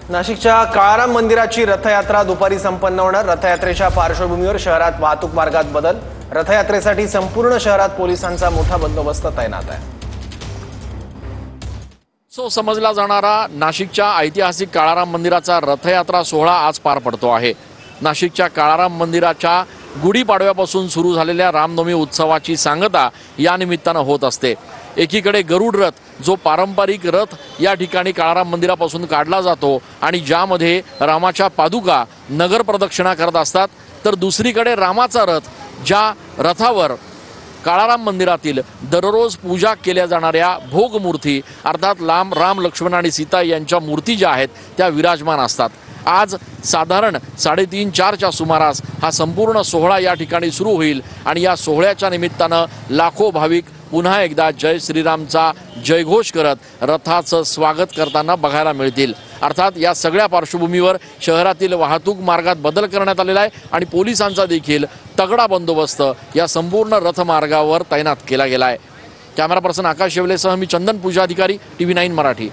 नाशिकच्या काळाराम मंदिराची रथयात्रा दुपारी संपन्न होणार। रथयात्रेच्या पार्श्वभूमीवर शहरात वाहतूक मार्गात बदल। रथयात्रेसाठी संपूर्ण शहरात पोलिसांचा मोठा बंदोबस्त तैनात आहे। समजला जाणारा नाशिकच्या ऐतिहासिक काळाराम मंदिराचा रथयात्रा सोहळा आज पार पडतो आहे। नाशिकच्या काळाराम मंदिराच्या गुढीपाडव्यापासून सुरू झालेल्या रामनवमी उत्सवाची सांगता या निमित्तानं होत असते। एकीकडे गरुड रथ जो पारंपरिक रथ या ठिकाणी काळाराम मंदिरापासून काढला जातो आणि ज्यामध्ये रामाच्या पादुका नगर प्रदक्षिणा करत असतात, तर दुसरीकडे रामाचा रथ ज्या रथावर काळाराम मंदिरातील दररोज पूजा केल्या जाणाऱ्या भोगमूर्ती अर्थात राम लक्ष्मण आणि सीता यांच्या मूर्ती ज्या आहेत त्या विराजमान असतात। आज साधारण 3:30-4च्या सुमारास हा संपूर्ण सोहळा या ठिकाणी सुरू होईल आणि या सोहळ्याच्या निमित्तानं लाखो भाविक पुन्हा एकदा जय श्रीरामचा जयघोष करत रथाचं स्वागत करताना बघायला मिळतील। अर्थात या सगळ्या पार्श्वभूमीवर शहरातील वाहतूक मार्गात बदल करण्यात आलेला आहे आणि पोलिसांचा देखील तगडा बंदोबस्त या संपूर्ण रथमार्गावर तैनात केला गेला आहे। कॅमेरा पर्सन आकाश शेवलेसह मी चंदन पूजा अधिकारी, TV9 मराठी।